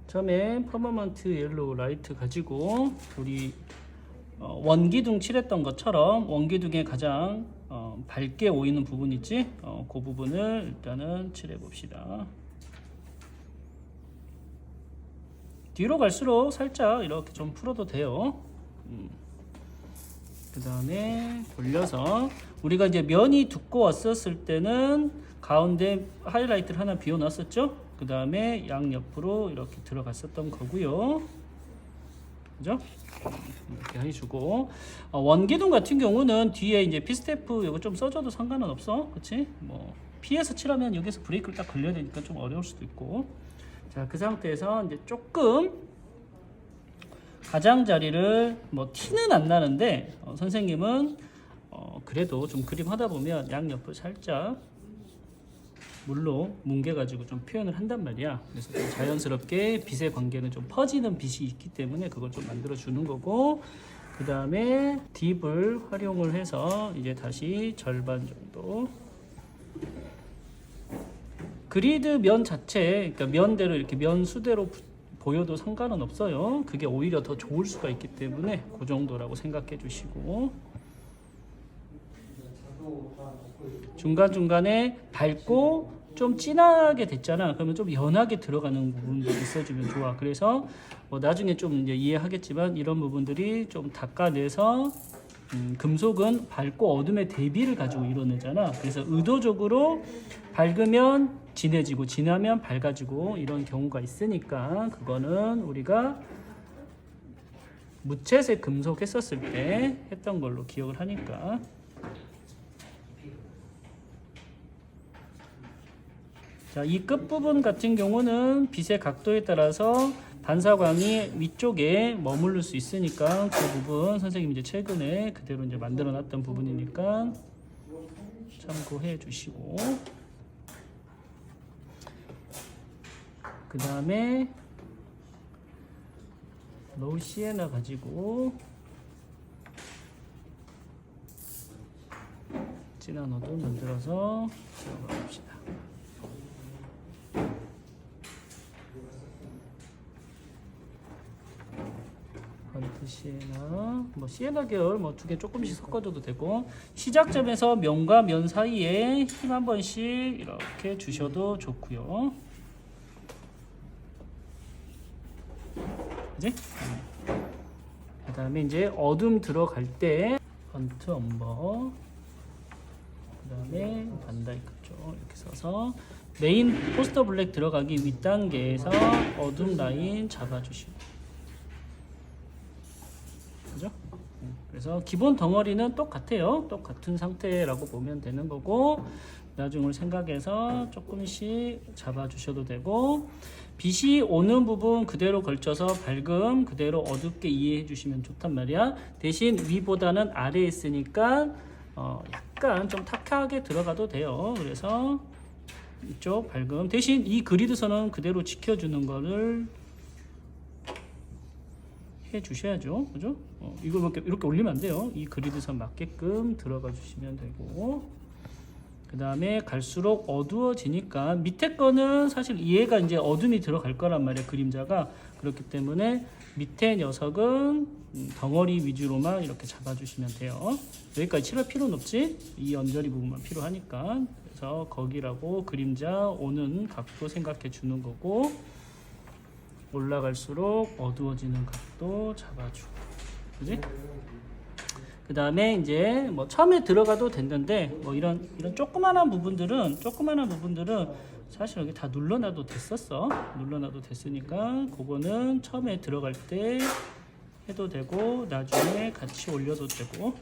처음에 퍼머먼트 옐로우 라이트 가지고 우리 원기둥 칠했던 것처럼 원기둥에 가장 밝게 오이는 부분 있지? 그 부분을 일단은 칠해 봅시다. 뒤로 갈수록 살짝 이렇게 좀 풀어도 돼요. 그 다음에 돌려서 우리가 이제 면이 두꺼웠었을 때는 가운데 하이라이트를 하나 비워놨었죠. 그 다음에 양옆으로 이렇게 들어갔었던 거고요. 그죠? 이렇게 해주고 원기둥 같은 경우는 뒤에 이제 피스테프 이거 좀 써줘도 상관은 없어, 그렇지? 뭐 피해서 칠하면 여기서 브레이크를 딱 걸려야 되니까 좀 어려울 수도 있고. 자, 그 상태에서 이제 조금 가장자리를 뭐 티는 안 나는데 선생님은 그래도 좀 그림 하다 보면 양옆을 살짝 물로 뭉개가지고 좀 표현을 한단 말이야. 그래서 좀 자연스럽게 빛의 관계는 좀 퍼지는 빛이 있기 때문에 그걸 좀 만들어 주는 거고, 그 다음에 딥을 활용을 해서 이제 다시 절반 정도 그리드 면 자체, 그러니까 면대로 이렇게 면 수대로 보여도 상관은 없어요. 그게 오히려 더 좋을 수가 있기 때문에 그 정도라고 생각해 주시고, 중간중간에 밝고 좀 진하게 됐잖아. 그러면 좀 연하게 들어가는 부분도 있어주면 좋아. 그래서 나중에 좀 이제 이해하겠지만 이런 부분들이 좀 닦아내서 금속은 밝고 어둠의 대비를 가지고 이뤄내잖아. 그래서 의도적으로 밝으면 진해지고 진하면 밝아지고 이런 경우가 있으니까 그거는 우리가 무채색 금속 했었을 때 했던 걸로 기억을 하니까. 자, 이 끝부분 같은 경우는 빛의 각도에 따라서 반사광이 위쪽에 머무를 수 있으니까 그 부분 선생님이 이제 최근에 그대로 이제 만들어 놨던 부분이니까 참고해 주시고, 그 다음에 로우 시에나 가지고 진한 어둠 만들어서 들어가 봅시다. 번트 시에나, 뭐 시에나 계열 뭐 두 개 조금씩 섞어줘도 되고, 시작점에서 면과 면 사이에 힘 한 번씩 이렇게 주셔도 좋고요. 그지? 그 다음에 이제 어둠 들어갈 때 번트 엄버, 그 다음에 반다이크 쪽 이렇게 써서 메인 포스터 블랙 들어가기 윗단계에서 어둠 라인 잡아주시고, 그죠? 그래서 기본 덩어리는 똑같아요. 똑같은 상태라고 보면 되는 거고, 나중을 생각해서 조금씩 잡아주셔도 되고, 빛이 오는 부분 그대로 걸쳐서 밝음 그대로 어둡게 이해해 주시면 좋단 말이야. 대신 위보다는 아래에 있으니까 약간 좀 탁하게 들어가도 돼요. 그래서 이쪽 밝음 대신 이 그리드선은 그대로 지켜주는 거를 해 주셔야죠. 그죠? 이거 이렇게 올리면 안 돼요. 이 그리드선 맞게끔 들어가 주시면 되고, 그 다음에 갈수록 어두워지니까 밑에 거는 사실 얘가 이제 어둠이 들어갈 거란 말이야, 그림자가. 그렇기 때문에 밑에 녀석은 덩어리 위주로만 이렇게 잡아주시면 돼요. 여기까지 칠할 필요는 없지? 이 언저리 부분만 필요하니까. 그래서 거기라고 그림자 오는 각도 생각해 주는 거고, 올라갈수록 어두워지는 각도 잡아주고, 그지? 그 다음에 이제 뭐 처음에 들어가도 됐는데 뭐 이런 조그만한 부분들은 사실 여기 다 눌러놔도 됐었어. 눌러놔도 됐으니까 그거는 처음에 들어갈 때 해도 되고 나중에 같이 올려도 되고,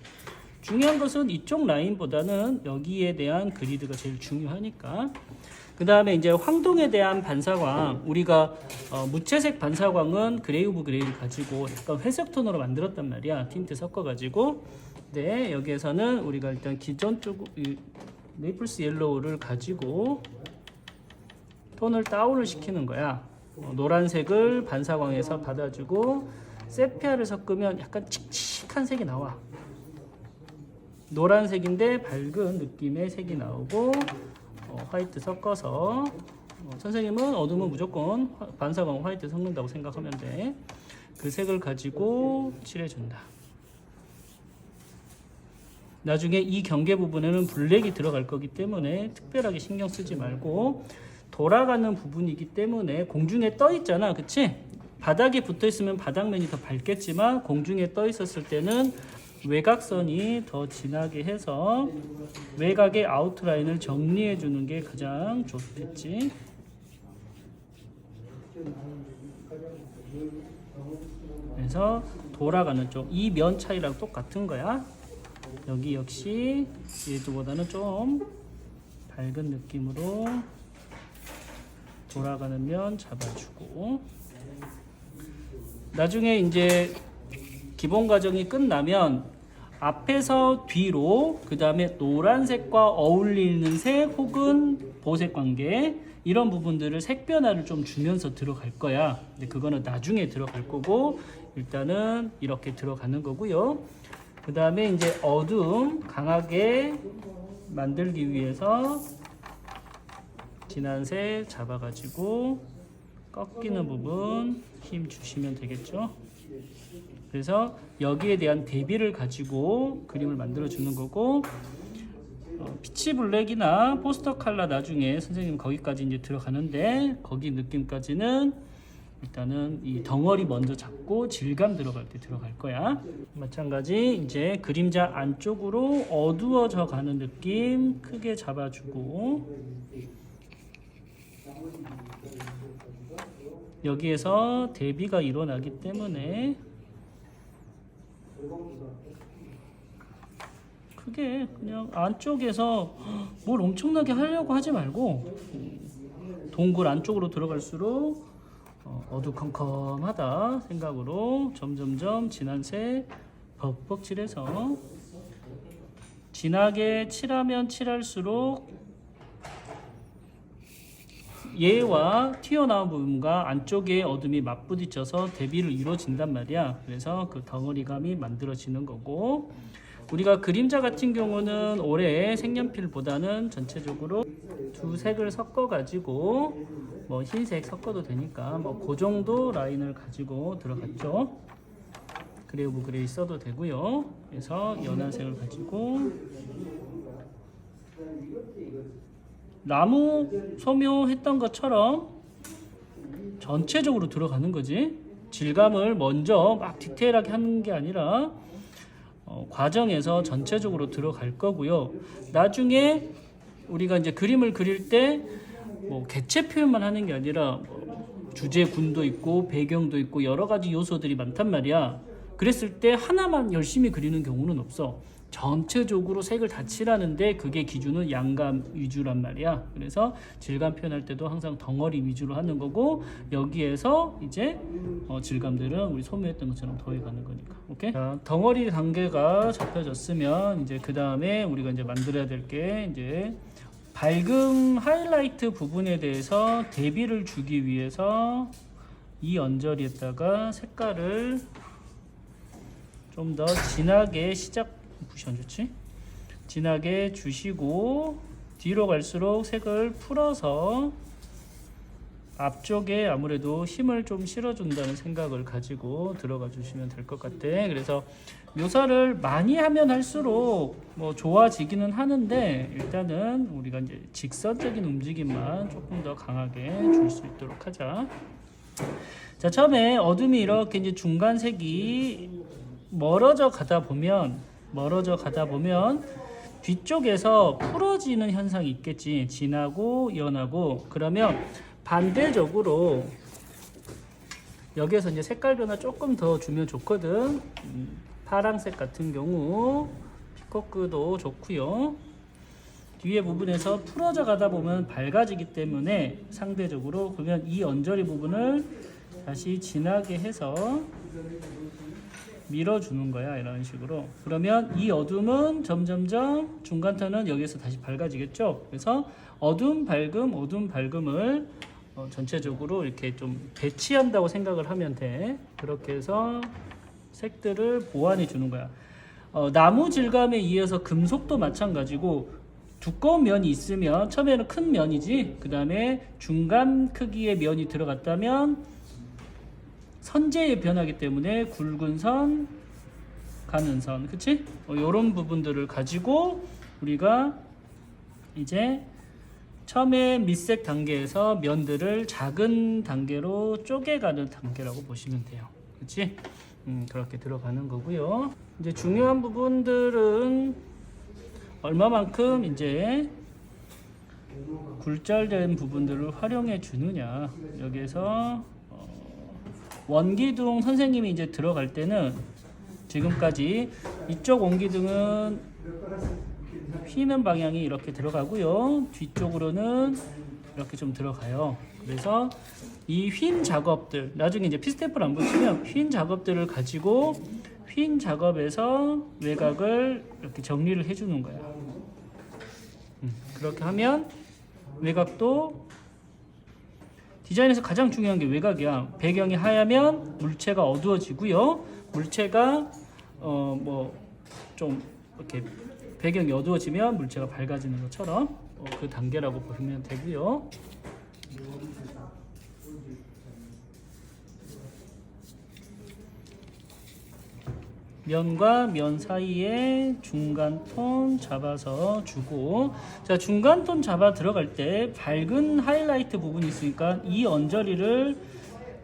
중요한 것은 이쪽 라인보다는 여기에 대한 그리드가 제일 중요하니까. 그 다음에 이제 황동에 대한 반사광, 우리가 무채색 반사광은 그레이 오브 그레이를 가지고 약간 회색 톤으로 만들었단 말이야. 틴트 섞어가지고. 네, 여기에서는 우리가 일단 기존 쪽 네이플스 옐로우를 가지고 톤을 다운을 시키는 거야. 노란색을 반사광에서 받아주고 세피아를 섞으면 약간 칙칙한 색이 나와. 노란색인데 밝은 느낌의 색이 나오고, 화이트 섞어서 선생님은 어둠은 무조건 반사광 화이트 섞는다고 생각하면 돼. 그 색을 가지고 칠해준다. 나중에 이 경계 부분에는 블랙이 들어갈 거기 때문에 특별하게 신경 쓰지 말고, 돌아가는 부분이기 때문에 공중에 떠 있잖아, 그치? 바닥에 붙어 있으면 바닥면이 더 밝겠지만 공중에 떠 있었을 때는 외곽선이 더 진하게 해서 외곽의 아웃라인을 정리해 주는 게 가장 좋겠지. 그래서 돌아가는 쪽, 이 면 차이랑 똑같은 거야. 여기 역시 얘도보다는 좀 밝은 느낌으로 돌아가는 면 잡아주고, 나중에 이제 기본 과정이 끝나면 앞에서 뒤로 그 다음에 노란색과 어울리는 색 혹은 보색 관계, 이런 부분들을 색 변화를 좀 주면서 들어갈 거야. 근데 그거는 나중에 들어갈 거고, 일단은 이렇게 들어가는 거고요. 그 다음에 이제 어두움 강하게 만들기 위해서 진한 색 잡아가지고 꺾이는 부분 힘 주시면 되겠죠. 그래서 여기에 대한 대비를 가지고 그림을 만들어 주는 거고, 피치 블랙이나 포스터 컬러 나중에 선생님 거기까지 이제 들어가는데, 거기 느낌까지는 일단은 이 덩어리 먼저 잡고 질감 들어갈 때 들어갈 거야. 마찬가지 이제 그림자 안쪽으로 어두워져 가는 느낌 크게 잡아주고, 여기에서 대비가 일어나기 때문에 크게 그냥 안쪽에서 뭘 엄청나게 하려고 하지 말고, 동굴 안쪽으로 들어갈수록 어두컴컴하다 생각으로 점점점 진한 색 벅벅 칠해서, 진하게 칠하면 칠할수록 얘와 튀어나온 부분과 안쪽에 어둠이 맞부딪혀서 대비를 이루어진단 말이야. 그래서 그 덩어리감이 만들어지는 거고, 우리가 그림자 같은 경우는 올해 색연필보다는 전체적으로 두 색을 섞어 가지고, 뭐 흰색 섞어도 되니까 뭐 그 정도 라인을 가지고 들어갔죠. 그레이브 그레이 써도 되고요. 그래서 연한 색을 가지고 나무 소묘했던 것처럼 전체적으로 들어가는 거지. 질감을 먼저 막 디테일하게 하는 게 아니라 과정에서 전체적으로 들어갈 거고요. 나중에 우리가 이제 그림을 그릴 때 뭐 개체 표현만 하는 게 아니라 주제 군도 있고 배경도 있고 여러 가지 요소들이 많단 말이야. 그랬을 때 하나만 열심히 그리는 경우는 없어. 전체적으로 색을 다 칠하는데 그게 기준은 양감 위주란 말이야. 그래서 질감 표현할 때도 항상 덩어리 위주로 하는 거고, 여기에서 이제 질감들은 우리 소묘했던 것처럼 더해가는 거니까. 오케이? 자, 덩어리 단계가 잡혀졌으면 이제 그 다음에 우리가 이제 만들어야 될 게 이제 밝음 하이라이트 부분에 대해서 대비를 주기 위해서 이 언저리에다가 색깔을 좀 더 진하게 붓이 안 좋지? 진하게 주시고, 뒤로 갈수록 색을 풀어서 앞쪽에 아무래도 힘을 좀 실어준다는 생각을 가지고 들어가 주시면 될 것 같아. 그래서 묘사를 많이 하면 할수록 뭐 좋아지기는 하는데, 일단은 우리가 이제 직선적인 움직임만 조금 더 강하게 줄 수 있도록 하자. 자, 처음에 어둠이 이렇게 이제 중간색이 멀어져 가다 보면 뒤쪽에서 풀어지는 현상이 있겠지. 진하고 연하고. 그러면 반대적으로 여기에서 이제 색깔 변화 조금 더 주면 좋거든. 파랑색 같은 경우 피코크도 좋고요. 뒤에 부분에서 풀어져 가다 보면 밝아지기 때문에 상대적으로, 그러면 이 언저리 부분을 다시 진하게 해서 밀어주는 거야. 이런 식으로. 그러면 이 어둠은 점점점 중간선은 여기서 다시 밝아지겠죠. 그래서 어둠 밝음을 전체적으로 이렇게 좀 배치한다고 생각을 하면 돼. 그렇게 해서 색들을 보완해 주는 거야. 나무 질감에 의해서 금속도 마찬가지고 두꺼운 면이 있으면 처음에는 큰 면이지, 그 다음에 중간 크기의 면이 들어갔다면 선재의 변하기 때문에 굵은 선, 가는 선, 그치? 이런 부분들을 가지고 우리가 이제 처음에 밑색 단계에서 면들을 작은 단계로 쪼개가는 단계라고 보시면 돼요. 그치? 그렇게 들어가는 거고요. 이제 중요한 부분들은 얼마만큼 이제 굴절된 부분들을 활용해 주느냐. 여기에서 원기둥 선생님이 이제 들어갈 때는 지금까지 이쪽 원기둥은 휘는 방향이 이렇게 들어가고요. 뒤쪽으로는 이렇게 좀 들어가요. 그래서 이 휜 작업들, 나중에 이제 피스테이프를 안 붙이면 휜 작업들을 가지고 휜 작업에서 외곽을 이렇게 정리를 해주는 거야. 그렇게 하면 외곽도 디자인에서 가장 중요한 게 외곽이야. 배경이 하얗면 물체가 어두워지고요. 물체가 뭐 좀 이렇게 배경이 어두워지면 물체가 밝아지는 것처럼 그 단계라고 보시면 되고요. 면과 면 사이에 중간 톤 잡아서 주고, 자, 중간 톤 잡아 들어갈 때 밝은 하이라이트 부분이 있으니까 이 언저리를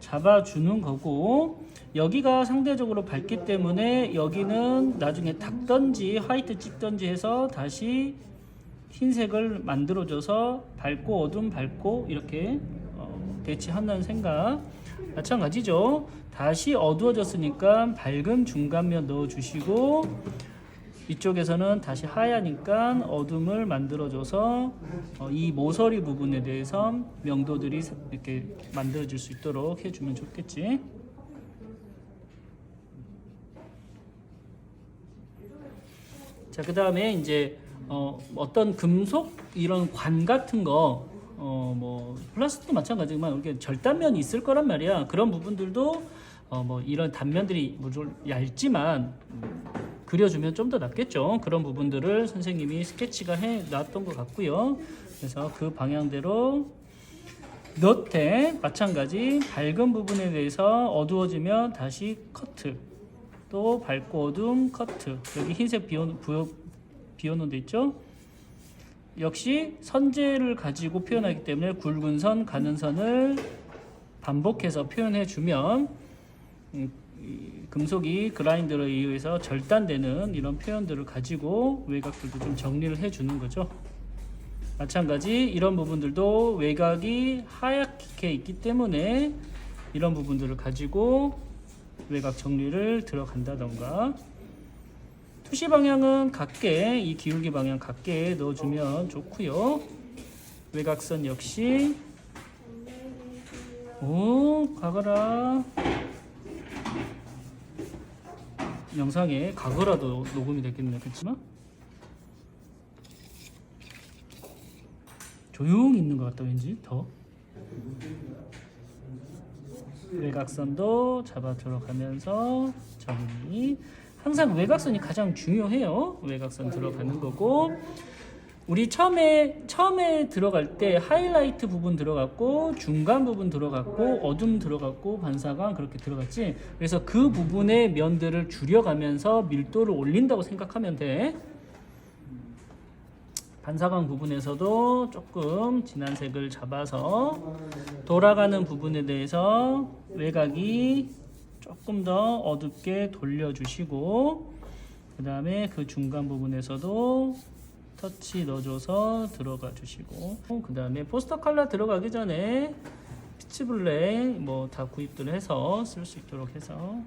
잡아주는 거고, 여기가 상대적으로 밝기 때문에 여기는 나중에 닦던지 화이트 찍던지 해서 다시 흰색을 만들어줘서 밝고 어둠 밝고 이렇게 대치하는 생각 마찬가지죠. 다시 어두워졌으니까 밝은 중간면 넣어주시고, 이쪽에서는 다시 하얘니까 어둠을 만들어줘서 이 모서리 부분에 대해서 명도들이 이렇게 만들어질 수 있도록 해주면 좋겠지. 자, 그 다음에 이제 어떤 금속 이런 관 같은 거, 뭐 플라스틱도 마찬가지지만 이렇게 절단면이 있을 거란 말이야. 그런 부분들도 뭐 이런 단면들이 물론 얇지만 그려주면 좀 더 낫겠죠. 그런 부분들을 선생님이 스케치가 해 놨던 것 같고요. 그래서 그 방향대로 너트 마찬가지 밝은 부분에 대해서 어두워지면 다시 커트, 또 밝고 어둠 커트, 여기 흰색 비워놓은 데 있죠. 역시 선재를 가지고 표현하기 때문에 굵은 선, 가는 선을 반복해서 표현해 주면 금속이 그라인더에 의해서 절단되는 이런 표현들을 가지고 외곽들도 좀 정리를 해 주는 거죠. 마찬가지 이런 부분들도 외곽이 하얗게 있기 때문에 이런 부분들을 가지고 외곽 정리를 들어간다던가, 투시 방향은 각게, 이 기울기 방향 각게 넣어주면 좋고요. 외곽선 역시 가거라. 영상에 가거라도 녹음이 됐겠네. 그렇지만 조용히 있는 것 같다. 왠지 더 외곽선도 잡아 들어가면서 정리. 항상 외곽선이 가장 중요해요. 외곽선 들어가는 거고, 우리 처음에 들어갈 때 하이라이트 부분 들어갔고 중간 부분 들어갔고 어둠 들어갔고 반사광 그렇게 들어갔지. 그래서 그 부분의 면들을 줄여가면서 밀도를 올린다고 생각하면 돼. 반사광 부분에서도 조금 진한 색을 잡아서 돌아가는 부분에 대해서 외곽이 조금 더 어둡게 돌려주시고, 그 다음에 그 중간 부분에서도 터치 넣어줘서 들어가 주시고, 그 다음에 포스터 컬러 들어가기 전에 피치블랙 뭐 다 구입들 해서 쓸 수 있도록 해서,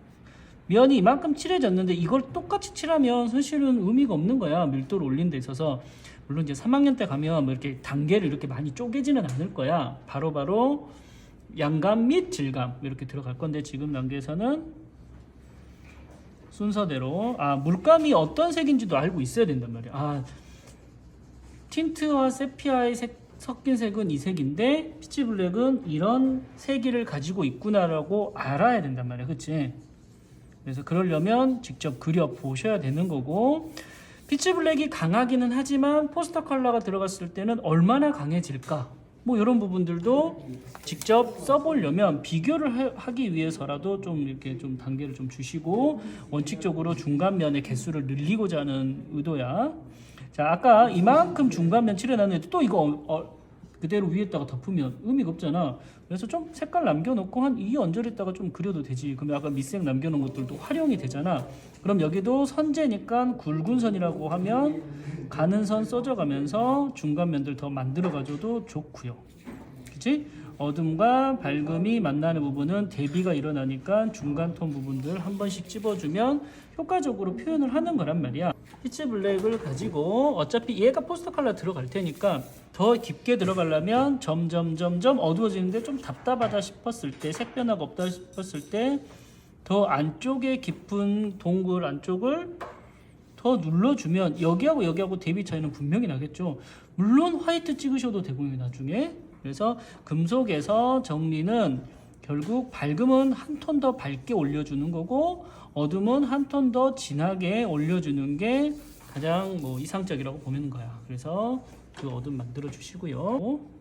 면이 이만큼 칠해졌는데 이걸 똑같이 칠하면 사실은 의미가 없는 거야. 밀도를 올린 데 있어서. 물론 이제 3학년 때 가면 뭐 이렇게 단계를 이렇게 많이 쪼개지는 않을 거야. 바로바로 양감 및 질감 이렇게 들어갈 건데, 지금 단계에서는 순서대로 물감이 어떤 색인지도 알고 있어야 된단 말이야. 틴트와 세피아의 섞인 색은 이 색인데 피치블랙은 이런 세기를 가지고 있구나라고 알아야 된단 말이야. 그치? 그래서 그러려면 직접 그려 보셔야 되는 거고, 피치 블랙이 강하기는 하지만 포스터 컬러가 들어갔을 때는 얼마나 강해질까? 뭐 이런 부분들도 직접 써보려면 비교를 하기 위해서라도 좀 이렇게 좀 단계를 좀 주시고 원칙적으로 중간면의 개수를 늘리고자 하는 의도야. 자, 아까 이만큼 중간면 칠해놨는데 또 이거 그대로 위에다가 덮으면 의미가 없잖아. 그래서 좀 색깔 남겨놓고 한 이 언저리에다가 좀 그려도 되지. 그러면 아까 밑색 남겨놓은 것들도 활용이 되잖아. 그럼 여기도 선재니까 굵은 선이라고 하면 가는 선 써줘가면서 중간면들 더 만들어가줘도 좋고요. 그치? 어둠과 밝음이 만나는 부분은 대비가 일어나니까 중간 톤 부분들 한 번씩 찝어주면 효과적으로 표현을 하는 거란 말이야. 피치 블랙을 가지고 어차피 얘가 포스터 컬러 들어갈 테니까 더 깊게 들어가려면 점점 어두워지는데 좀 답답하다 싶었을 때, 색 변화가 없다 싶었을 때 더 안쪽에 깊은 동굴 안쪽을 더 눌러주면 여기하고 대비 차이는 분명히 나겠죠. 물론 화이트 찍으셔도 되고요, 나중에. 그래서 금속에서 정리는 결국 밝음은 한 톤 더 밝게 올려주는 거고 어둠은 한 톤 더 진하게 올려주는 게 가장 뭐 이상적이라고 보는 거야. 그래서 그 어둠 만들어 주시고요.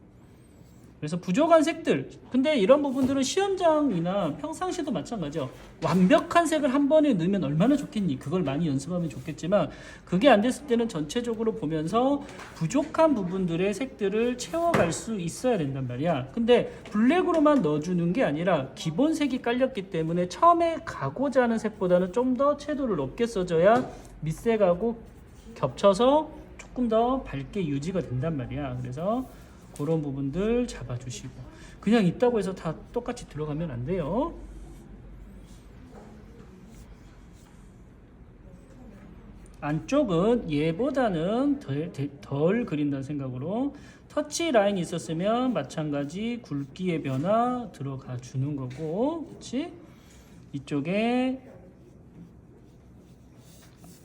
그래서 부족한 색들, 근데 이런 부분들은 시험장이나 평상시도 마찬가지죠. 완벽한 색을 한 번에 넣으면 얼마나 좋겠니? 그걸 많이 연습하면 좋겠지만 그게 안 됐을 때는 전체적으로 보면서 부족한 부분들의 색들을 채워갈 수 있어야 된단 말이야. 근데 블랙으로만 넣어주는 게 아니라 기본 색이 깔렸기 때문에 처음에 가고자 하는 색보다는 좀 더 채도를 높게 써줘야 밑색하고 겹쳐서 조금 더 밝게 유지가 된단 말이야. 그래서 그런 부분들 잡아주시고 그냥 있다고 해서 다 똑같이 들어가면 안 돼요. 안쪽은 얘보다는 덜 그린다는 생각으로 터치 라인이 있었으면 마찬가지 굵기의 변화 들어가 주는 거고, 그렇지? 이쪽에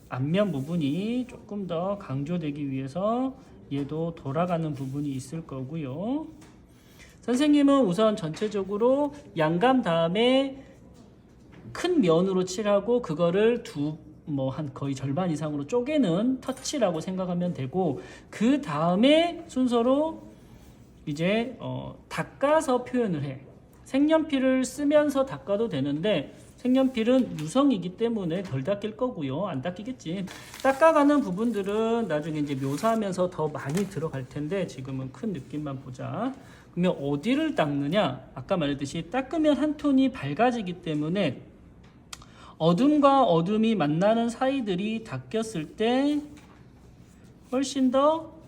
앞면 부분이 조금 더 강조되기 위해서 얘도 돌아가는 부분이 있을 거고요. 선생님은 우선 전체적으로 양감 다음에 큰 면으로 칠하고 그거를 한 거의 절반 이상으로 쪼개는 터치라고 생각하면 되고 그 다음에 순서로 이제 닦아서 표현을 해. 색연필을 쓰면서 닦아도 되는데 색연필은 유성이기 때문에 덜 닦일 거고요. 안 닦이겠지. 닦아가는 부분들은 나중에 이제 묘사하면서 더 많이 들어갈 텐데 지금은 큰 느낌만 보자. 그러면 어디를 닦느냐? 아까 말했듯이 닦으면 한 톤이 밝아지기 때문에 어둠과 어둠이 만나는 사이들이 닦였을 때 훨씬 더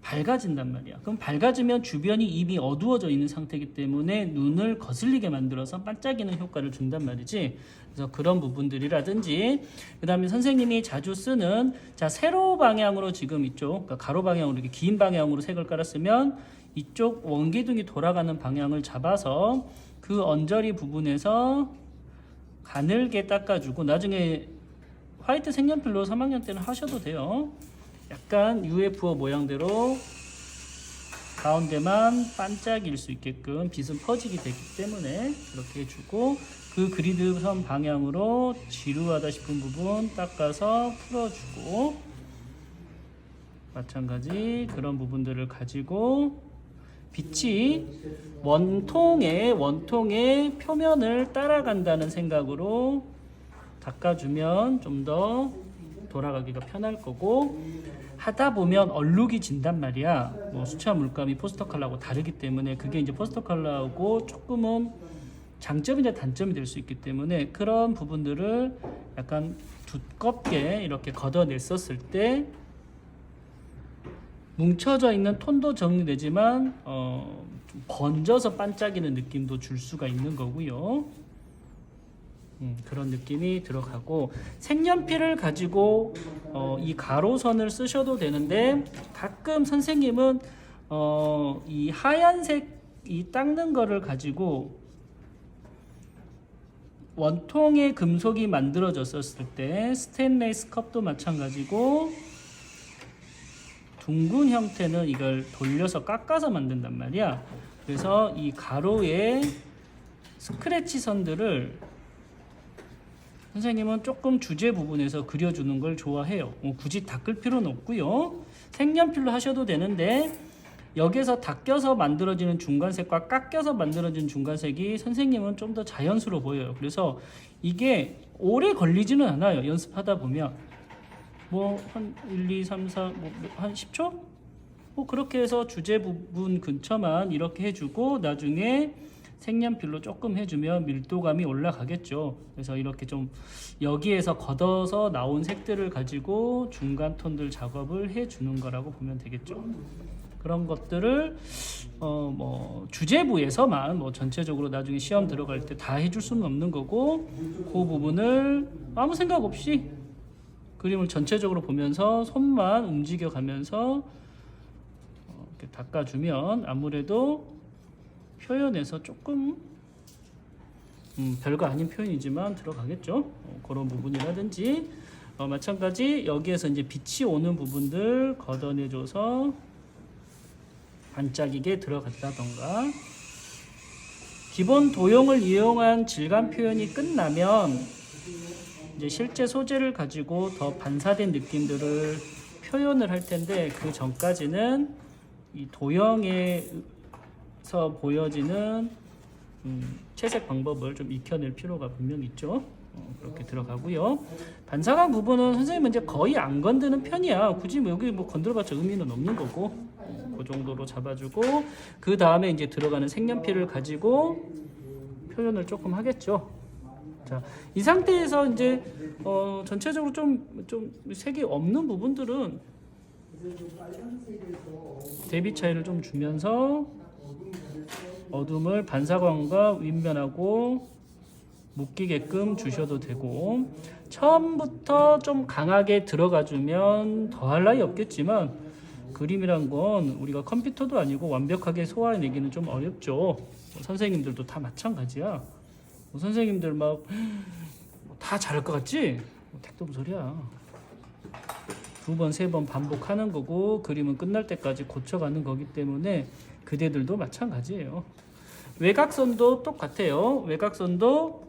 밝아진단 말이야. 그럼 밝아지면 주변이 이미 어두워져 있는 상태이기 때문에 눈을 거슬리게 만들어서 반짝이는 효과를 준단 말이지. 그래서 그런 부분들이라든지 그 다음에 선생님이 자주 쓰는 세로 방향으로 지금 이쪽 그러니까 가로 방향으로 이렇게 긴 방향으로 색을 깔았으면 이쪽 원기둥이 돌아가는 방향을 잡아서 그 언저리 부분에서 가늘게 닦아주고 나중에 화이트 색연필로 3학년 때는 하셔도 돼요. 약간 UFO 모양대로 가운데만 반짝일 수 있게끔 빛은 퍼지게 되기 때문에 이렇게 해주고 그 그리드선 방향으로 지루하다 싶은 부분 닦아서 풀어주고 마찬가지 그런 부분들을 가지고 빛이 원통의 표면을 따라간다는 생각으로 닦아주면 좀 더 돌아가기가 편할 거고 하다 보면 얼룩이 진단 말이야. 뭐 수채화 물감이 포스터 컬러하고 다르기 때문에 그게 이제 포스터 컬러하고 조금은 장점이나 단점이 될 수 있기 때문에 그런 부분들을 약간 두껍게 이렇게 걷어냈었을 때 뭉쳐져 있는 톤도 정리되지만 좀 번져서 반짝이는 느낌도 줄 수가 있는 거고요. 그런 느낌이 들어가고 색연필을 가지고 이 가로선을 쓰셔도 되는데 가끔 선생님은 이 하얀색 이 닦는 거를 가지고 원통의 금속이 만들어졌었을 때 스테인레스 컵도 마찬가지고 둥근 형태는 이걸 돌려서 깎아서 만든단 말이야. 그래서 이 가로의 스크래치 선들을 선생님은 조금 주제 부분에서 그려주는 걸 좋아해요. 굳이 닦을 필요는 없고요. 색연필로 하셔도 되는데 여기에서 닦여서 만들어지는 중간색과 깎여서 만들어지는 중간색이 선생님은 좀 더 자연스러워 보여요. 그래서 이게 오래 걸리지는 않아요. 연습하다 보면 뭐 한 1, 2, 3, 4, 뭐 한 10초? 뭐 그렇게 해서 주제 부분 근처만 이렇게 해주고 나중에 색연필로 조금 해주면 밀도감이 올라가겠죠. 그래서 이렇게 좀 여기에서 걷어서 나온 색들을 가지고 중간 톤들 작업을 해주는 거라고 보면 되겠죠. 그런 것들을 뭐 주제부에서만 뭐 전체적으로 나중에 시험 들어갈 때 다 해줄 수는 없는 거고 그 부분을 아무 생각 없이 그림을 전체적으로 보면서 손만 움직여 가면서 이렇게 닦아주면 아무래도 표현에서 조금 별거 아닌 표현이지만 들어가겠죠. 그런 부분이라든지 마찬가지 여기에서 이제 빛이 오는 부분들 걷어내줘서 반짝이게 들어갔다던가 기본 도형을 이용한 질감 표현이 끝나면 이제 실제 소재를 가지고 더 반사된 느낌들을 표현을 할 텐데 그 전까지는 이 도형에서 보여지는 채색 방법을 좀 익혀낼 필요가 분명히 있죠. 그렇게 들어가고요. 반사광 부분은 선생님은 이제 거의 안 건드는 편이야. 굳이 뭐 여기 뭐 건드려봤자 의미는 없는 거고 그 정도로 잡아주고 그 다음에 이제 들어가는 색연필을 가지고 표현을 조금 하겠죠. 자, 이 상태에서 이제 전체적으로 좀 색이 없는 부분들은 대비 차이를 좀 주면서 어둠을 반사광과 윗면하고 묶이게끔 주셔도 되고 처음부터 좀 강하게 들어가주면 더할 나위 없겠지만 그림이란 건 우리가 컴퓨터도 아니고 완벽하게 소화해내기는 좀 어렵죠. 선생님들도 다 마찬가지야. 선생님들 막 다 잘할 것 같지? 택도 없는 소리야. 2번, 3번 반복하는 거고 그림은 끝날 때까지 고쳐가는 거기 때문에 그대들도 마찬가지예요. 외곽선도 똑같아요. 외곽선도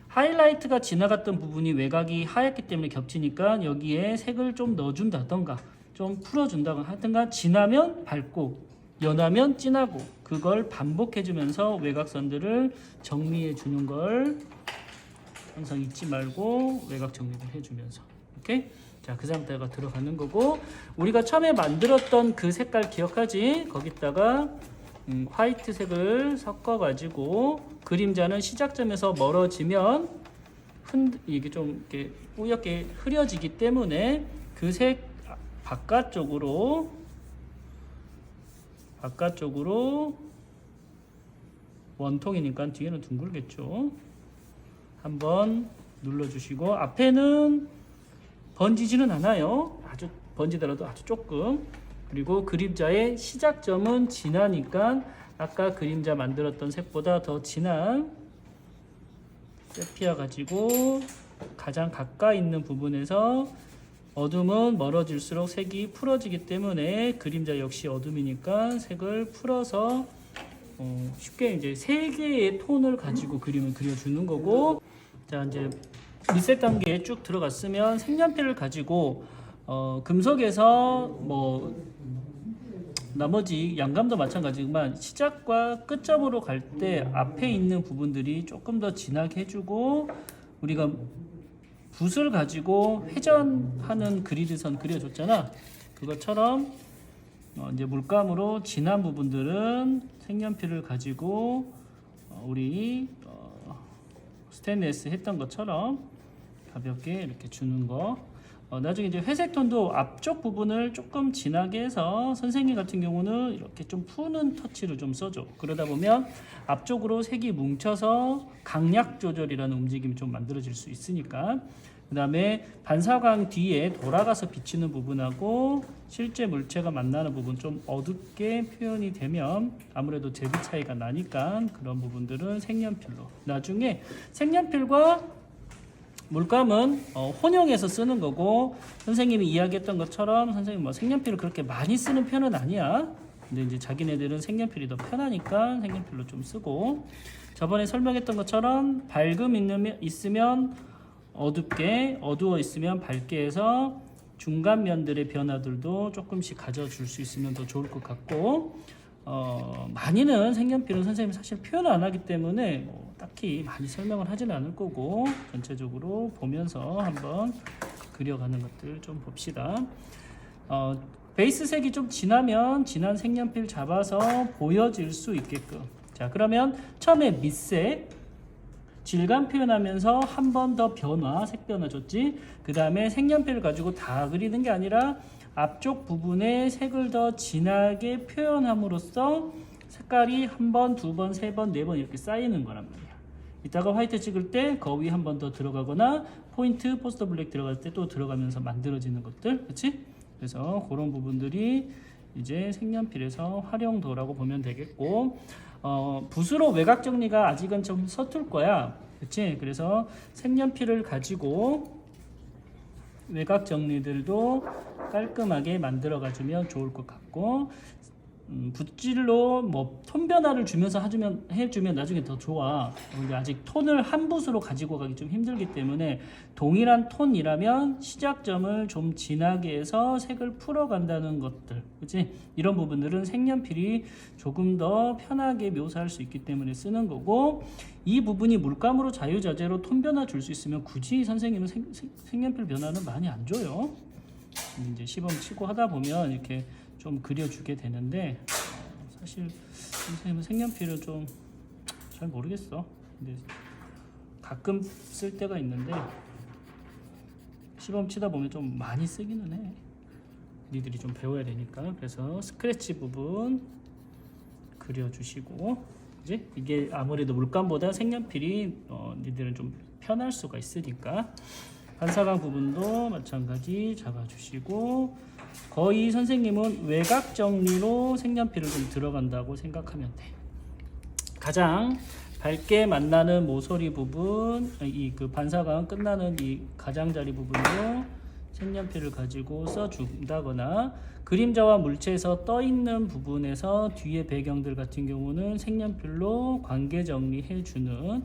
하이라이트가 지나갔던 부분이 외곽이 하얗기 때문에 겹치니까 여기에 색을 좀 넣어준다던가 좀 풀어준다고 하든가 진하면 밝고 연하면 진하고 그걸 반복해주면서 외곽선들을 정리해주는 걸 항상 잊지 말고 외곽 정리를 해주면서 오케이? 자, 그 상태가 들어가는 거고 우리가 처음에 만들었던 그 색깔 기억하지? 거기다가 화이트색을 섞어가지고 그림자는 시작점에서 멀어지면 이게 좀 이렇게 뿌옇게 흐려지기 때문에 그 색 바깥쪽으로 원통이니까 뒤에는 둥글겠죠. 한번 눌러주시고 앞에는 번지지는 않아요. 아주 번지더라도 아주 조금. 그리고 그림자의 시작점은 진하니까 아까 그림자 만들었던 색보다 더 진한 세피아 가지고 가장 가까이 있는 부분에서 어둠은 멀어질수록 색이 풀어지기 때문에 그림자 역시 어둠이니까 색을 풀어서 쉽게 이제 3개의 톤을 가지고 그림을 그려주는 거고 자 이제 밑색 단계에 쭉 들어갔으면 색연필을 가지고 금속에서 뭐 나머지 양감도 마찬가지지만 시작과 끝점으로 갈 때 앞에 있는 부분들이 조금 더 진하게 해주고 우리가 붓을 가지고 회전하는 그리드선 그려줬잖아. 그것처럼 이제 물감으로 진한 부분들은 색연필을 가지고 우리 스테인리스 했던 것처럼 가볍게 이렇게 주는 거. 나중에 이제 회색 톤도 앞쪽 부분을 조금 진하게 해서 선생님 같은 경우는 이렇게 좀 푸는 터치를 좀 써줘. 그러다 보면 앞쪽으로 색이 뭉쳐서 강약 조절이라는 움직임이 좀 만들어질 수 있으니까. 그 다음에 반사광 뒤에 돌아가서 비치는 부분하고 실제 물체가 만나는 부분 좀 어둡게 표현이 되면 아무래도 대비 차이가 나니까 그런 부분들은 색연필로. 나중에 색연필과 물감은 혼용해서 쓰는 거고 선생님이 이야기했던 것처럼 선생님 뭐 색연필을 그렇게 많이 쓰는 편은 아니야. 근데 이제 자기네들은 색연필이 더 편하니까 색연필로 좀 쓰고, 저번에 설명했던 것처럼 밝음 있으면 어둡게, 어두워 있으면 밝게 해서 중간 면들의 변화들도 조금씩 가져줄 수 있으면 더 좋을 것 같고, 많이는 색연필은 선생님이 사실 표현을 안 하기 때문에 뭐 딱히 많이 설명을 하지는 않을 거고, 전체적으로 보면서 한번 그려가는 것들 좀 봅시다. 베이스 색이 좀 진하면 진한 색연필 잡아서 보여질 수 있게끔. 자, 그러면 처음에 밑색 질감 표현하면서 한 번 더 변화, 색 변화 줬지. 그 다음에 색연필을 가지고 다 그리는 게 아니라 앞쪽 부분에 색을 더 진하게 표현함으로써 색깔이 한 번, 두 번, 세 번, 네 번 이렇게 쌓이는 거란 말이야. 이따가 화이트 찍을 때 거위 한 번 더 들어가거나 포인트, 포스터 블랙 들어갈 때 또 들어가면서 만들어지는 것들, 그렇지? 그래서 그런 부분들이 이제 색연필에서 활용도라고 보면 되겠고, 붓으로 외곽 정리가 아직은 좀 서툴 거야, 그렇지? 그래서 색연필을 가지고 외곽 정리들도 깔끔하게 만들어 가주면 좋을 것 같고, 붓질로 뭐 톤 변화를 주면서 해주면 나중에 더 좋아. 근데 아직 톤을 한 붓으로 가지고 가기 좀 힘들기 때문에 동일한 톤이라면 시작점을 좀 진하게 해서 색을 풀어간다는 것들, 그치? 이런 부분들은 색연필이 조금 더 편하게 묘사할 수 있기 때문에 쓰는 거고, 이 부분이 물감으로 자유자재로 톤 변화 줄 수 있으면 굳이 선생님은 색연필 변화는 많이 안 줘요. 이제 시범 치고 하다 보면 이렇게 좀 그려주게 되는데, 사실 선생님은 색연필은 좀 잘 모르겠어. 근데 가끔 쓸 때가 있는데 시범 치다 보면 좀 많이 쓰기는 해. 니들이 좀 배워야 되니까. 그래서 스크래치 부분 그려주시고, 그지? 이게 아무래도 물감보다 색연필이 니들은 좀 편할 수가 있으니까. 반사광 부분도 마찬가지 잡아주시고, 거의 선생님은 외곽 정리로 색연필을 좀 들어간다고 생각하면 돼. 가장 밝게 만나는 모서리 부분, 그 반사광 끝나는 이 가장자리 부분도 색연필을 가지고 써준다거나, 그림자와 물체에서 떠 있는 부분에서 뒤에 배경들 같은 경우는 색연필로 관계 정리해 주는,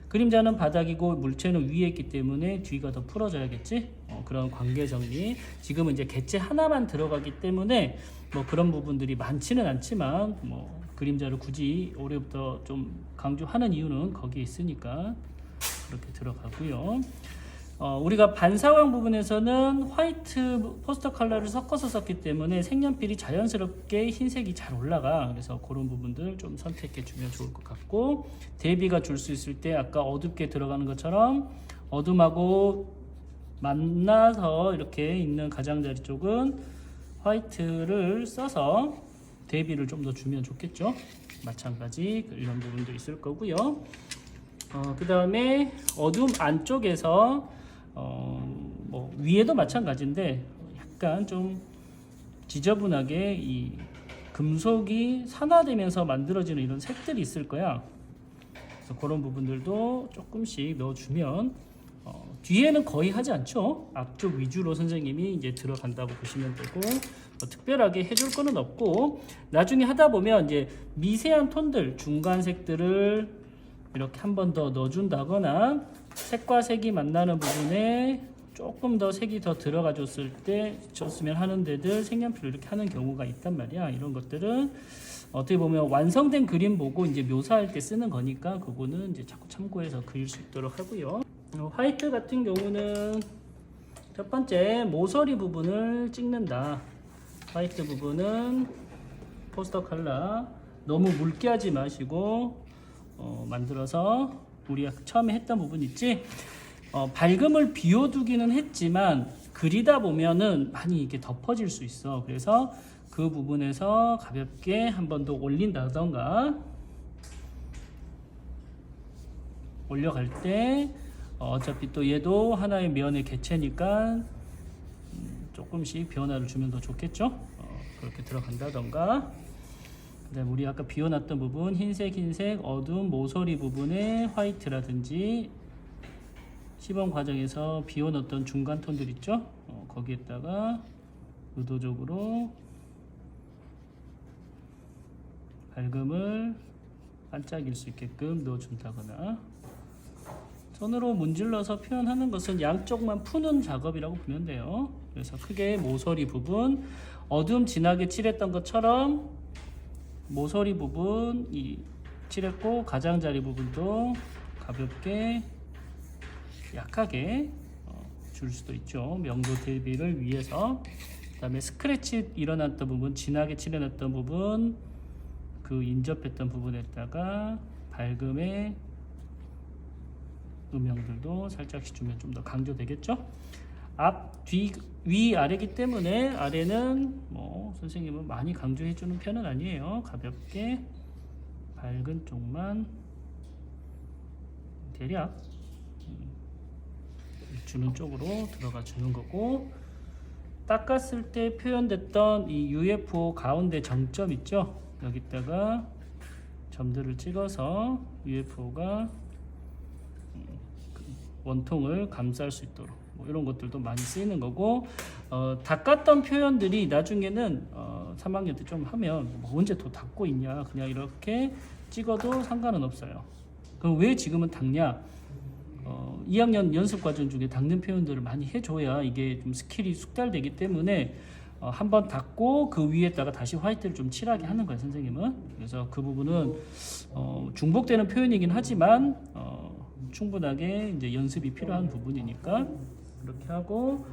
그림자는 바닥이고 물체는 위에 있기 때문에 뒤가 더 풀어져야겠지. 그런 관계 정리. 지금은 이제 개체 하나만 들어가기 때문에 뭐 그런 부분들이 많지는 않지만, 뭐 그림자를 굳이 올해부터 좀 강조하는 이유는 거기에 있으니까 그렇게 들어가고요. 우리가 반사광 부분에서는 화이트 포스터 컬러를 섞어서 썼기 때문에 색연필이 자연스럽게 흰색이 잘 올라가. 그래서 그런 부분들 좀 선택해 주면 좋을 것 같고, 대비가 줄 수 있을 때 아까 어둡게 들어가는 것처럼 어둠하고 만나서 이렇게 있는 가장자리 쪽은 화이트를 써서 대비를 좀 더 주면 좋겠죠. 마찬가지 이런 부분도 있을 거고요. 그 다음에 어둠 안쪽에서 뭐 위에도 마찬가지인데 약간 좀 지저분하게 이 금속이 산화되면서 만들어지는 이런 색들이 있을 거야. 그래서 그런 부분들도 조금씩 넣어주면, 뒤에는 거의 하지 않죠. 앞쪽 위주로 선생님이 이제 들어간다고 보시면 되고, 특별하게 해줄 거는 없고, 나중에 하다 보면 이제 미세한 톤들, 중간 색들을 이렇게 한 번 더 넣어준다거나, 색과 색이 만나는 부분에 조금 더 색이 더 들어가 줬으면 하는 데들 색연필로 이렇게 하는 경우가 있단 말이야. 이런 것들은 어떻게 보면 완성된 그림 보고 이제 묘사할 때 쓰는 거니까 그거는 이제 자꾸 참고해서 그릴 수 있도록 하고요. 화이트 같은 경우는 첫 번째 모서리 부분을 찍는다. 화이트 부분은 포스터 컬러 너무 묽게 하지 마시고 만들어서 우리가 처음에 했던 부분 있지? 밝음을 비워두기는 했지만 그리다 보면은 많이 이게 덮어질 수 있어. 그래서 그 부분에서 가볍게 한 번 더 올린다던가, 올려갈 때 어차피 또 얘도 하나의 면의 개체니까 조금씩 변화를 주면 더 좋겠죠. 그렇게 들어간다던가, 그다음에 우리 아까 비워놨던 부분 흰색 어두운 모서리 부분에 화이트라든지 시범 과정에서 비워놨던 중간 톤들 있죠. 거기에다가 의도적으로 밝음을 반짝일 수 있게끔 넣어준다거나, 손으로 문질러서 표현하는 것은 양쪽만 푸는 작업이라고 보면 돼요. 그래서 크게 모서리 부분, 어둠 진하게 칠했던 것처럼 모서리 부분 칠했고, 가장자리 부분도 가볍게 약하게 줄 수도 있죠. 명도 대비를 위해서. 그 다음에 스크래치 일어났던 부분, 진하게 칠해놨던 부분, 그 인접했던 부분에다가 밝음의 음영들도 살짝씩 주면 좀 더 강조되겠죠. 앞, 뒤, 위, 아래기 때문에 아래는 뭐 선생님은 많이 강조해 주는 편은 아니에요. 가볍게 밝은 쪽만 대략 주는 쪽으로 들어가 주는 거고, 닦았을 때 표현됐던 이 UFO 가운데 정점 있죠? 여기다가 점들을 찍어서 UFO가 원통을 감쌀 수 있도록 뭐 이런 것들도 많이 쓰이는 거고, 닦았던 표현들이 나중에는 3학년 때 좀 하면 뭐 언제 더 닦고 있냐, 그냥 이렇게 찍어도 상관은 없어요. 그럼 왜 지금은 닦냐? 2학년 연습 과정 중에 닦는 표현들을 많이 해줘야 이게 좀 스킬이 숙달되기 때문에 한번 닦고 그 위에다가 다시 화이트를 좀 칠하게 하는 거예요, 선생님은. 그래서 그 부분은 중복되는 표현이긴 하지만 충분하게 이제 연습이 필요한 부분이니까 그렇게 하고,